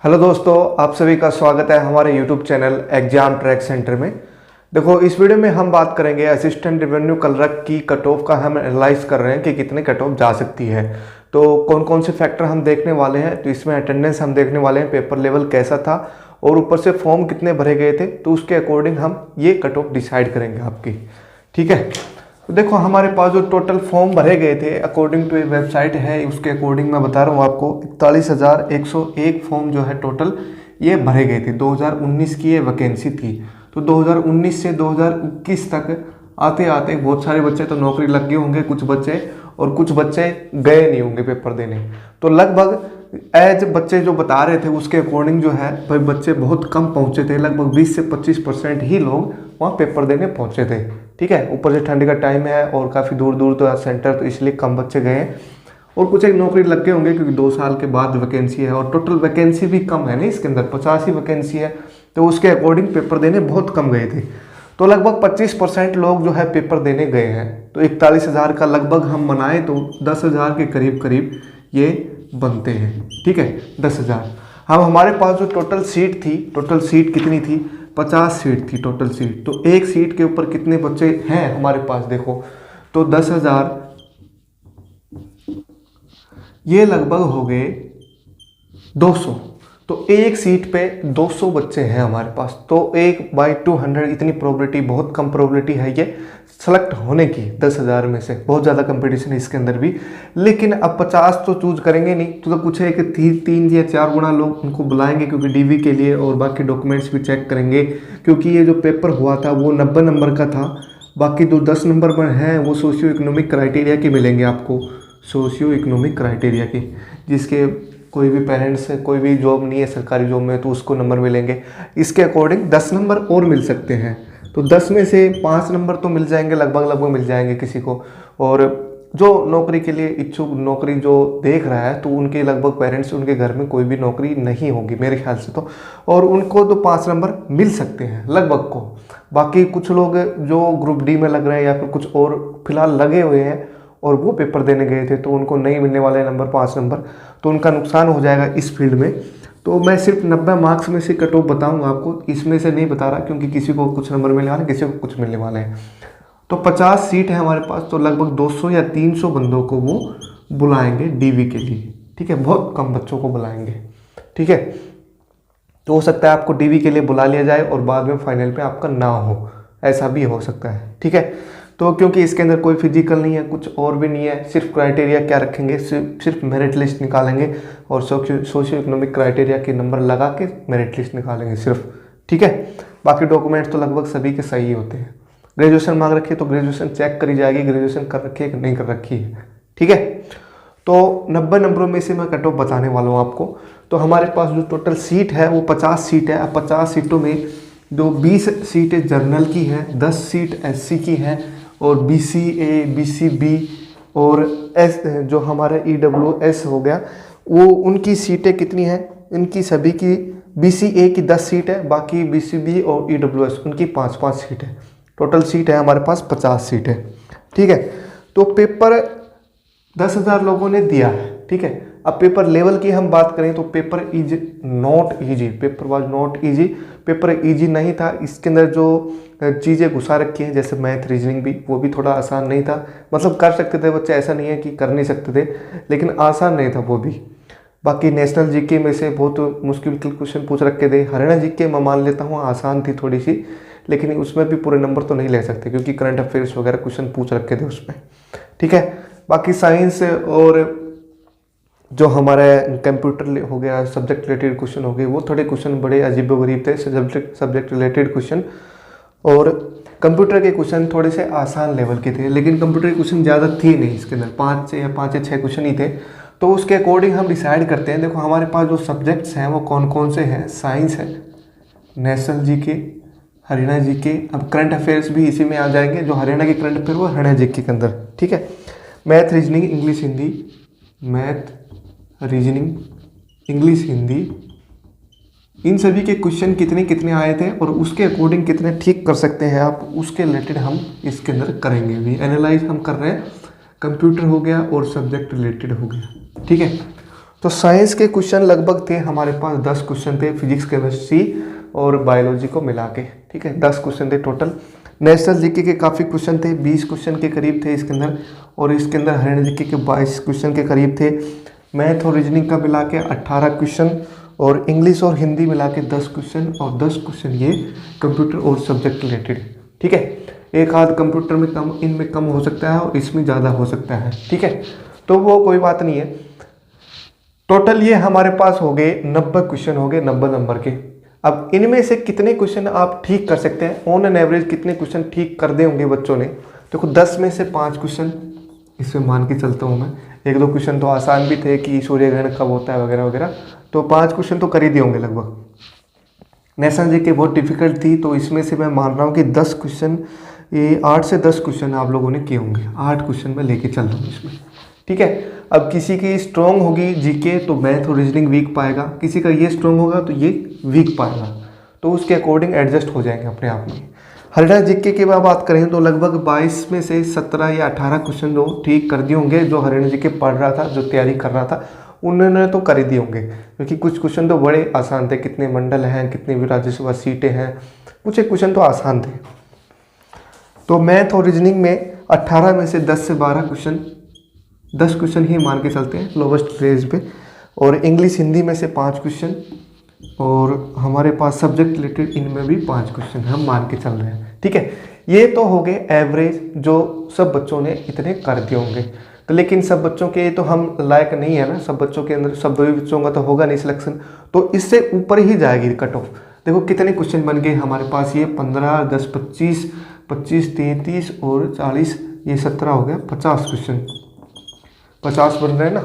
Hello दोस्तों, आप सभी का स्वागत है हमारे YouTube channel exam track centre में। देखो, इस वीडियो में हम बात करेंगे असिस्टेंट रेवेन्यू क्लर्क की कट ऑफ का। हम एनालाइज कर रहे हैं कि कितने कट ऑफ जा सकती है। तो कौन कौन से फैक्टर हम देखने वाले हैं। तो इसमें अटेंडेंस हम देखने वाले हैं, पेपर लेवल कैसा था और ऊपर से फॉर्म कितने भरे गए थे। तो उसके अकॉर्डिंग हम ये कट ऑफ डिसाइड करेंगे आपकी। ठीक है, तो देखो हमारे पास जो टोटल फॉर्म भरे गए थे अकॉर्डिंग टू वेबसाइट है, उसके अकॉर्डिंग मैं बता रहा हूँ आपको 41,101 फॉर्म जो है टोटल ये भरे गए थे। 2019 की ये वैकेंसी थी। तो 2019 से 2021 तक आते आते बहुत सारे बच्चे तो नौकरी लग गए होंगे, कुछ बच्चे और कुछ बच्चे गए नहीं होंगे पेपर देने। तो लगभग एज बच्चे जो बता रहे थे उसके अकॉर्डिंग जो है भाई बच्चे बहुत कम पहुंचे थे। लगभग 20 से 25% ही लोग वहाँ पेपर देने पहुंचे थे। ठीक है, ऊपर से ठंड का टाइम है और काफ़ी दूर दूर तो है सेंटर, तो इसलिए कम बच्चे गए हैं। और कुछ एक नौकरी लग गए होंगे क्योंकि 2 साल के बाद वैकेंसी है और टोटल वैकेंसी भी कम है ना, इसके अंदर 50 ही वैकेंसी है। तो उसके अकॉर्डिंग पेपर देने बहुत कम गए थे। तो लगभग 25% लोग जो है पेपर देने गए हैं। तो 41,000 का लगभग हम मनाएं तो 10,000 के करीब करीब ये बनते हैं। ठीक है, 10,000। हम हमारे पास जो टोटल सीट थी, टोटल सीट कितनी थी? 50 सीट थी टोटल सीट। तो एक सीट के ऊपर कितने बच्चे हैं हमारे पास? देखो तो 10,000 ये लगभग हो गए 200। तो एक सीट पे 200 बच्चे हैं हमारे पास। तो 1/200 इतनी प्रोबेबिलिटी, बहुत कम प्रोबेबिलिटी है ये सेलेक्ट होने की 10,000 में से। बहुत ज़्यादा कंपटीशन है इसके अंदर भी। लेकिन अब 50 तो चूज करेंगे नहीं, तो कुछ है कि 3 या 4 गुना लोग उनको बुलाएंगे क्योंकि डीवी के लिए, और बाकी डॉक्यूमेंट्स भी चेक करेंगे क्योंकि ये जो पेपर हुआ था वो 90 नंबर का था। बाकी जो 10 नंबर पर हैं वो सोशियो इकोनॉमिक क्राइटेरिया के मिलेंगे आपको, सोशियो इकोनॉमिक क्राइटेरिया के, जिसके कोई भी पेरेंट्स कोई भी जॉब नहीं है सरकारी जॉब में तो उसको नंबर मिलेंगे। इसके अकॉर्डिंग 10 नंबर और मिल सकते हैं। तो 10 में से 5 नंबर तो मिल जाएंगे, लगभग मिल जाएंगे किसी को। और जो नौकरी के लिए इच्छुक, नौकरी जो देख रहा है, तो उनके लगभग पेरेंट्स, उनके घर में कोई भी नौकरी नहीं होगी मेरे ख्याल से तो, और उनको तो 5 नंबर मिल सकते हैं लगभग को। बाकी कुछ लोग जो ग्रुप डी में लग रहे हैं या फिर कुछ और फिलहाल लगे हुए हैं और वो पेपर देने गए थे तो उनको नहीं मिलने वाले नंबर 5 नंबर, तो उनका नुकसान हो जाएगा इस फील्ड में। तो मैं सिर्फ 90 मार्क्स में से कट ऑफ बताऊँगा आपको, इसमें से नहीं बता रहा क्योंकि किसी को कुछ नंबर मिलने वाले, किसी को कुछ मिलने वाले हैं। तो 50 सीट है हमारे पास, तो लगभग 200 या 300 बंदों को वो बुलाएंगे डीवी के लिए। ठीक है, बहुत कम बच्चों को बुलाएंगे। ठीक है, तो हो सकता है आपको डीवी के लिए बुला लिया जाए और बाद में फाइनल पे आपका ना हो, ऐसा भी हो सकता है। ठीक है, तो क्योंकि इसके अंदर कोई फिजिकल नहीं है, कुछ और भी नहीं है, सिर्फ क्राइटेरिया क्या रखेंगे, सिर्फ मेरिट लिस्ट निकालेंगे और सोशियो इकोनॉमिक क्राइटेरिया के नंबर लगा के मेरिट लिस्ट निकालेंगे सिर्फ। ठीक है, बाकी डॉक्यूमेंट्स तो लगभग सभी के सही होते हैं। ग्रेजुएशन मांग रखी है तो ग्रेजुएशन चेक करी जाएगी, ग्रेजुएशन कर रखी है कि नहीं कर रखी है। ठीक है, तो 90 नंबरों में से मैं कट ऑफ बताने वाला हूँ आपको। तो हमारे पास जो टोटल सीट है वो 50 सीट है। अब 50 सीटों में जो 20 सीटें जर्नल की हैं, 10 सीट एससी की हैं और BCA, BCB और एस जो हमारा EWS हो गया, वो उनकी सीटें कितनी हैं? इनकी सभी की BCA की 10 सीट है, बाकी BCB और EWS उनकी 5-5 सीट है। टोटल सीट है हमारे पास 50 सीट है। ठीक है, तो पेपर 10,000 लोगों ने दिया है। ठीक है, अब पेपर लेवल की हम बात करें तो paper is not easy, paper was not easy, paper easy नहीं था। इसके अंदर जो चीज़ें घुसा रखी हैं जैसे मैथ, रीजनिंग भी, वो भी थोड़ा आसान नहीं था। मतलब कर सकते थे बच्चे, ऐसा नहीं है कि कर नहीं सकते थे, लेकिन आसान नहीं था वो भी। बाकी नेशनल जीके में से बहुत मुश्किल क्वेश्चन पूछ रखे थे। हरियाणा जीके मैं मान लेता हूँ आसान थी थोड़ी सी, लेकिन उसमें भी पूरे नंबर तो नहीं ले सकते क्योंकि करंट अफेयर्स वगैरह क्वेश्चन पूछ रखे थे उसमें। ठीक है, बाकी साइंस और जो हमारा कंप्यूटर हो गया, सब्जेक्ट रिलेटेड क्वेश्चन हो गए, वो थोड़े क्वेश्चन बड़े अजीबोगरीब थे, सब्जेक्ट रिलेटेड क्वेश्चन। और कंप्यूटर के क्वेश्चन थोड़े से आसान लेवल के थे, लेकिन कंप्यूटर के क्वेश्चन ज़्यादा थे नहीं इसके अंदर, 5 या 6 क्वेश्चन ही थे। तो उसके अकॉर्डिंग हम डिसाइड करते हैं। देखो हमारे पास जो सब्जेक्ट्स हैं वो कौन कौन से हैं? साइंस है, नेशनल जीके, हरियाणा जीके, अब करंट अफेयर्स भी इसी में आ जाएंगे। जो हरियाणा के करंट अफेयर वो हरियाणा जीके के अंदर। ठीक है, math, reasoning, English, Hindi, math, reasoning, English, Hindi, इन सभी के क्वेश्चन कितने कितने आए थे और उसके अकॉर्डिंग कितने ठीक कर सकते हैं आप, उसके रिलेटेड हम इसके अंदर करेंगे। अभी एनालाइज हम कर रहे हैं, कंप्यूटर हो गया और सब्जेक्ट रिलेटेड हो गया। ठीक है, तो साइंस के क्वेश्चन लगभग थे हमारे पास 10 क्वेश्चन थे, फिजिक्स केमिस्ट्री और बायोलॉजी को मिला के, ठीक है 10 क्वेश्चन थे टोटल। नेशनल जीके के काफ़ी क्वेश्चन थे, 20 क्वेश्चन के करीब थे इसके अंदर, और इसके अंदर हरियाणा जीके के 22 क्वेश्चन के करीब थे। मैथ और रीजनिंग का मिला के 18 क्वेश्चन, और इंग्लिश और हिंदी मिला के 10 क्वेश्चन, और 10 क्वेश्चन ये कंप्यूटर और सब्जेक्ट रिलेटेड, ठीक है। एक आध कंप्यूटर में कम, इनमें कम हो सकता है और इसमें ज़्यादा हो सकता है, ठीक है, तो वो कोई बात नहीं है। टोटल ये हमारे पास हो गए 90 क्वेश्चन हो गए 90 नंबर के। अब इनमें से कितने क्वेश्चन आप ठीक कर सकते हैं, ऑन एन एवरेज कितने क्वेश्चन ठीक कर दे होंगे बच्चों ने। देखो 10 में से 5 क्वेश्चन इसमें मान के चलता हूँ मैं, 1-2 क्वेश्चन तो आसान भी थे कि सूर्य ग्रहण कब होता है वगैरह वगैरह, तो 5 क्वेश्चन तो कर ही दिए होंगे लगभग। नेशनल जीके बहुत डिफिकल्ट थी, तो इसमें से मैं मान रहा हूँ कि 10 क्वेश्चन, ये 8 से 10 क्वेश्चन आप लोगों ने किए होंगे, 8 क्वेश्चन मैं लेके चल रहा हूँ इसमें, ठीक है। अब किसी की स्ट्रॉन्ग होगी जीके तो मैथ और रीजनिंग वीक पाएगा, किसी का ये स्ट्रॉन्ग होगा तो ये वीक पाएगा, तो उसके अकॉर्डिंग एडजस्ट हो जाएंगे अपने आप में। हरियाणा जीके की बात करें तो लगभग 22 में से 17 या 18 क्वेश्चन जो ठीक कर दिए होंगे, जो हरियाणा जीके पढ़ रहा था, जो तैयारी कर रहा था, उन्होंने तो कर ही दिए होंगे, क्योंकि कुछ क्वेश्चन तो बड़े आसान थे, कितने मंडल हैं, कितनी भी राज्यसभा सीटें हैं, कुछ एक क्वेश्चन तो आसान थे। तो मैथ और रीजनिंग में 18 में से 10 से 12 क्वेश्चन, 10 क्वेश्चन ही मान के चलते हैं लोवेस्ट रेंज पे, और इंग्लिश हिंदी में से 5 क्वेश्चन, और हमारे पास सब्जेक्ट रिलेटेड इनमें भी 5 क्वेश्चन हम मान के चल रहे हैं, ठीक है। ये तो हो गए एवरेज, जो सब बच्चों ने इतने कर दिए होंगे। तो लेकिन सब बच्चों के तो हम लायक नहीं है ना, सब बच्चों के अंदर, सब बच्चों का तो होगा नहीं सिलेक्शन, तो इससे ऊपर ही जाएगी कट ऑफ। देखो कितने क्वेश्चन बन गए हमारे पास, ये 15, 10, 25, 25, 33 और 40, ये 17 हो गया, 50 क्वेश्चन, 50 बन रहे हैं ना,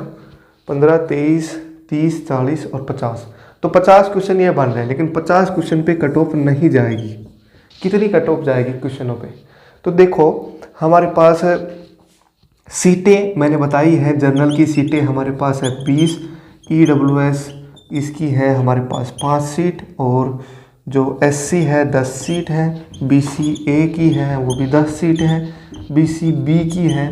15, 23, 30, 40 और 50, तो 50 क्वेश्चन ये बन रहे हैं। लेकिन 50 क्वेश्चन पे कट ऑफ नहीं जाएगी, कितनी कट ऑफ जाएगी क्वेश्चनों पे, तो देखो हमारे पास सीटें मैंने बताई है, जनरल की सीटें हमारे पास है 20, EWS इसकी है हमारे पास 5 सीट, और जो SC है 10 सीट है, BCA की है वो भी 10 सीट है, BCB की है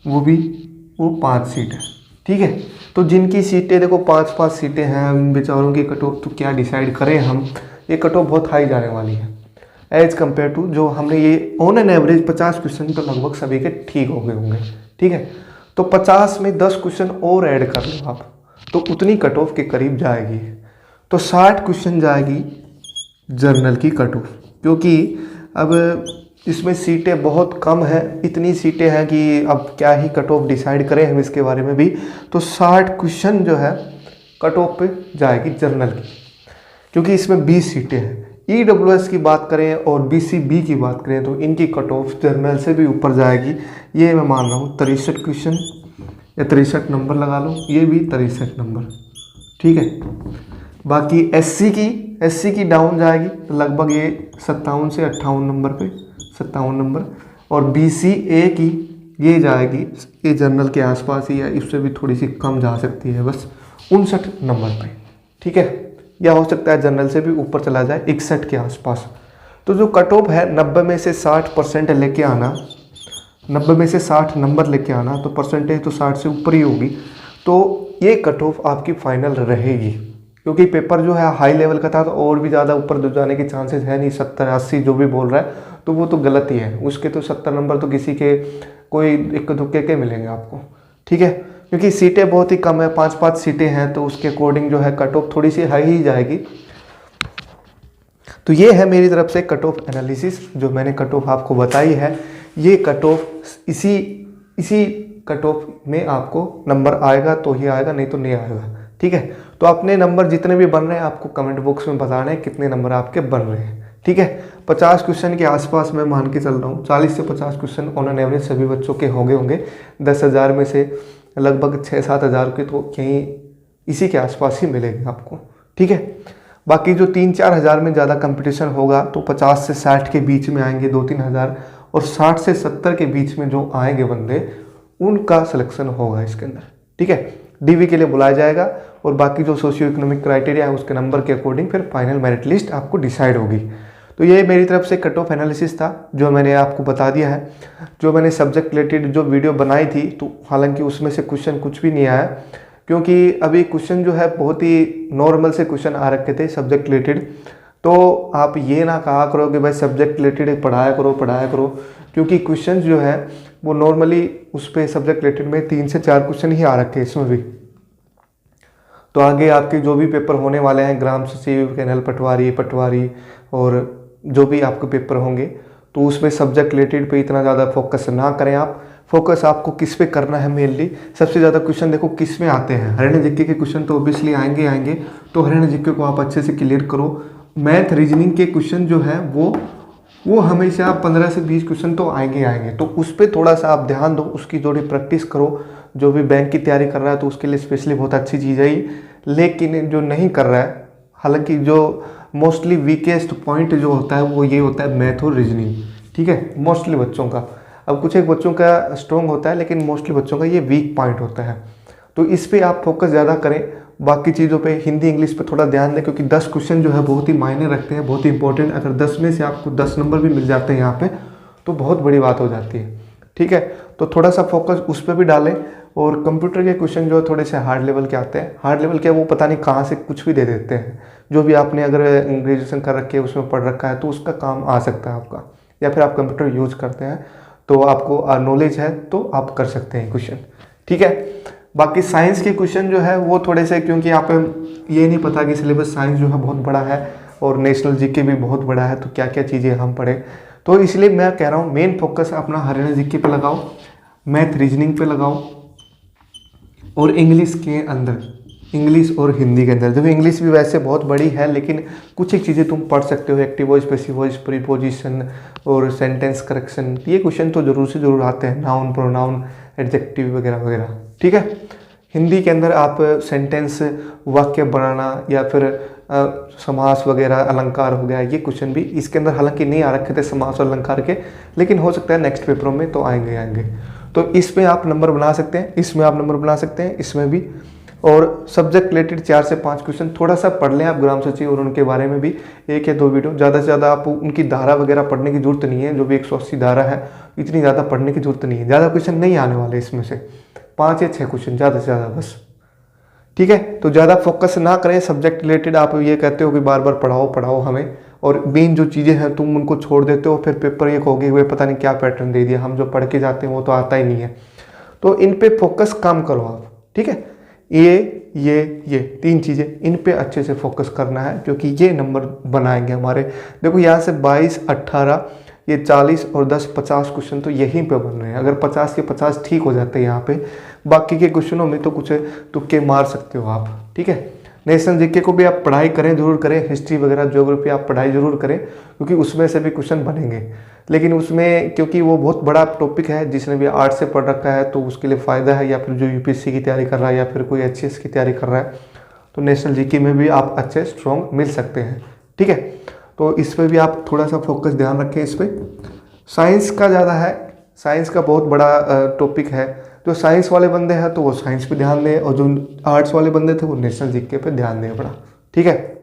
वो 5 सीट है, ठीक है। तो जिनकी सीटें देखो 5-5 सीटें हैं, इन बेचारों की कट ऑफ तो क्या डिसाइड करें हम, ये कट ऑफ बहुत हाई जाने वाली है एज कम्पेयर टू जो हमने ये ऑन एन एवरेज 50 क्वेश्चन तो लगभग सभी के ठीक हो गए होंगे, ठीक है। तो 50 में 10 क्वेश्चन और ऐड कर लो आप, तो उतनी कट ऑफ के करीब जाएगी। तो 60 क्वेश्चन जाएगी जर्नल की कट ऑफ, क्योंकि अब इसमें सीटें बहुत कम है, इतनी सीटें हैं कि अब क्या ही कट ऑफ डिसाइड करें हम इसके बारे में भी। तो 60 क्वेश्चन जो है कट ऑफ पे जाएगी जर्नल की, क्योंकि इसमें 20 सीटें हैं। EWS की बात करें और BCB की बात करें तो इनकी कट ऑफ जर्नल से भी ऊपर जाएगी, ये मैं मान रहा हूँ 63 क्वेश्चन या 63 नंबर लगा लो, ये भी 63 नंबर, ठीक है। बाकी SC की डाउन जाएगी तो लगभग ये 57 से 58 नंबर पे, 57 नंबर, और BCA की ये जाएगी ये जर्नल के आसपास ही, या इससे भी थोड़ी सी कम जा सकती है, बस 59 नंबर पे, ठीक है, या हो सकता है जनरल से भी ऊपर चला जाए 61 के आसपास। तो जो कट ऑफ है 90 में से 60% लेके आना, 90 में से 60 नंबर लेके आना, तो परसेंटेज तो 60 से ऊपर ही होगी, तो ये कट ऑफ आपकी फाइनल रहेगी। क्योंकि पेपर जो है हाई लेवल का था, तो और भी ज़्यादा ऊपर जाने के चांसेस है नहीं, 70-80 जो भी बोल रहा है तो वो तो गलत ही है, उसके तो 70 नंबर तो किसी के कोई इक्के दुक्के के मिलेंगे आपको, ठीक है। क्योंकि सीटें बहुत ही कम है, 5-5 सीटें हैं, तो उसके अकॉर्डिंग जो है कट ऑफ थोड़ी सी हाई ही जाएगी। तो ये है मेरी तरफ से कट ऑफ एनालिसिस, जो मैंने कट ऑफ आपको बताई है। ये कट ऑफ इसी कट ऑफ में आपको नंबर आएगा तो ही आएगा, नहीं तो नहीं आएगा, ठीक है। तो अपने नंबर जितने भी बन रहे हैं आपको कमेंट बॉक्स में बताना है कितने नंबर आपके बन रहे हैं, ठीक है। 50 क्वेश्चन के आसपास मैं मान के चल रहा हूँ, 40 से 50 क्वेश्चन ऑन एन एवरेज सभी बच्चों के होंगे। 10,000 में से लगभग 6-7 हज़ार के तो कहीं इसी के आसपास ही मिलेंगे आपको, ठीक है। बाकी जो 3-4 हज़ार में ज़्यादा कंपटीशन होगा तो 50 से 60 के बीच में आएंगे 2-3 हज़ार, और 60 से 70 के बीच में जो आएंगे बंदे उनका सिलेक्शन होगा इसके अंदर, ठीक है। DV के लिए बुलाया जाएगा, और बाकी जो सोशियो इकोनॉमिक क्राइटेरिया है उसके नंबर के अकॉर्डिंग फिर फाइनल मेरिट लिस्ट आपको डिसाइड होगी। तो ये मेरी तरफ से कट ऑफ एनालिसिस था जो मैंने आपको बता दिया है। जो मैंने सब्जेक्ट रिलेटेड जो वीडियो बनाई थी, तो हालांकि उसमें से क्वेश्चन कुछ भी नहीं आया, क्योंकि अभी क्वेश्चन जो है बहुत ही नॉर्मल से क्वेश्चन आ रखे थे सब्जेक्ट रिलेटेड। तो आप ये ना कहा करो कि भाई सब्जेक्ट रिलेटेड पढ़ाया करो, क्योंकि क्वेश्चन जो है वो नॉर्मली उस पर सब्जेक्ट रिलेटेड में 3 से 4 क्वेश्चन ही आ रखे हैं इसमें भी। तो आगे आपके जो भी पेपर होने वाले हैं, ग्राम सचिव, कैनल पटवारी और जो भी आपके पेपर होंगे, तो उसमें सब्जेक्ट रिलेटेड पे इतना ज़्यादा फोकस ना करें आप। फोकस आपको किस पे करना है मेनली, सबसे ज़्यादा क्वेश्चन देखो किस में आते हैं। हरियाणा जीके के क्वेश्चन तो ऑब्वियसली आएंगे, तो हरियाणा जीके को आप अच्छे से क्लियर करो। मैथ रीजनिंग के क्वेश्चन जो है वो हमेशा 15 से 20 क्वेश्चन तो आएंगे, तो उस पर थोड़ा सा आप ध्यान दो, उसकी थोड़ी प्रैक्टिस करो। जो भी बैंक की तैयारी कर रहा है तो उसके लिए स्पेशली बहुत अच्छी चीज़ है ये। लेकिन जो नहीं कर रहा है, हालांकि जो मोस्टली वीकेस्ट पॉइंट जो होता है वो ये होता है मैथ और रीजनिंग, ठीक है, मोस्टली बच्चों का। अब कुछ एक बच्चों का स्ट्रॉन्ग होता है, लेकिन मोस्टली बच्चों का ये वीक पॉइंट होता है। तो इस पे आप फोकस ज़्यादा करें। बाकी चीज़ों पे हिंदी इंग्लिश पे थोड़ा ध्यान दें, क्योंकि 10 क्वेश्चन जो है बहुत ही मायने रखते हैं, बहुत ही इंपॉर्टेंट। अगर 10 में से आपको 10 नंबर भी मिल जाते हैं यहाँ पे तो बहुत बड़ी बात हो जाती है, ठीक है। तो थोड़ा सा फोकस उस पर भी डालें। और कंप्यूटर के क्वेश्चन जो थोड़े से हार्ड लेवल के आते हैं, हार्ड लेवल के वो पता नहीं कहाँ से कुछ भी दे देते हैं। जो भी आपने अगर ग्रेजुएशन कर रखी है उसमें पढ़ रखा है तो उसका काम आ सकता है आपका, या फिर आप कंप्यूटर यूज करते हैं तो आपको नॉलेज है तो आप कर सकते हैं क्वेश्चन, ठीक है। बाकी साइंस के क्वेश्चन जो है वो थोड़े से, क्योंकि यहाँ पे ये नहीं पता कि सिलेबस साइंस जो है बहुत बड़ा है और नेशनल जीके भी बहुत बड़ा है, तो क्या क्या चीज़ें हम पढ़ें। तो इसलिए मैं कह रहा हूँ मेन फोकस अपना हरियाणा जीके पे लगाओ, मैथ रीजनिंग पे लगाओ, और इंग्लिश के अंदर, इंग्लिश और हिंदी के अंदर। देखो इंग्लिश भी वैसे बहुत बड़ी है, लेकिन कुछ एक चीज़ें तुम पढ़ सकते हो, active voice, passive voice, preposition और सेंटेंस करेक्शन। ये क्वेश्चन तो जरूर से जरूर आते हैं, नाउन, प्रोनाउन, एडजेक्टिव वगैरह वगैरह, ठीक है। हिंदी के अंदर आप सेंटेंस, वाक्य बनाना या फिर समास वगैरह, अलंकार हो गया, ये क्वेश्चन भी इसके अंदर हालांकि नहीं आ रखे थे समास और अलंकार के, लेकिन हो सकता है नेक्स्ट पेपरों में तो आएंगे। तो इसमें आप नंबर बना सकते हैं, इसमें आप नंबर बना सकते हैं, इसमें भी। और सब्जेक्ट रिलेटेड 4 से 5 क्वेश्चन थोड़ा सा पढ़ लें आप, ग्राम सचिव और उनके बारे में भी 1 या 2 वीडियो। ज़्यादा से ज़्यादा आप उनकी धारा वगैरह पढ़ने की जरूरत नहीं है, जो भी 180 धारा है इतनी ज़्यादा पढ़ने की जरूरत नहीं है। ज़्यादा क्वेश्चन नहीं आने वाले इसमें से, 5 या 6 क्वेश्चन ज़्यादा से ज़्यादा बस, ठीक है। तो ज़्यादा फोकस ना करें सब्जेक्ट रिलेटेड। आप ये कहते हो कि बार बार पढ़ाओ हमें, और मेन जो चीज़ें हैं तुम उनको छोड़ देते हो, फिर पेपर ये कहोगे वे पता नहीं क्या पैटर्न दे दिया, हम जो पढ़ के जाते हैं वो तो आता ही नहीं है। तो इन पे फोकस कम करो आप, ठीक है। ये 3 चीज़ें, इन पे अच्छे से फोकस करना है, क्योंकि ये नंबर बनाएंगे हमारे। देखो यहाँ से 22, 18, ये 40 और 10, 50 क्वेश्चन तो यहीं पे बन रहे हैं। अगर 50 के 50 ठीक हो जाते हैं यहाँ पे, बाकी के क्वेश्चनों में तो कुछ तुक्के मार सकते हो आप, ठीक है। नेशनल जीके को भी आप पढ़ाई करें, जरूर करें, हिस्ट्री वगैरह ज्योग्राफी आप पढ़ाई जरूर करें, क्योंकि उसमें से भी क्वेश्चन बनेंगे। लेकिन उसमें क्योंकि वो बहुत बड़ा टॉपिक है, जिसने भी आर्ट्स से पढ़ रखा है तो उसके लिए फ़ायदा है, या फिर जो यूपीएससी की तैयारी कर रहा है या फिर कोई एचएएस की तैयारी कर रहा है, तो नेशनल जीके में भी आप अच्छे स्ट्रॉन्ग मिल सकते हैं, ठीक है। तो इस पर भी आप थोड़ा सा फोकस ध्यान रखें इस पर। साइंस का ज़्यादा है, साइंस का बहुत बड़ा टॉपिक है। जो साइंस वाले बंदे हैं तो वो साइंस पे ध्यान दें, और जो आर्ट्स वाले बंदे थे वो नेशनल जीके पे ध्यान दें बड़ा, ठीक है।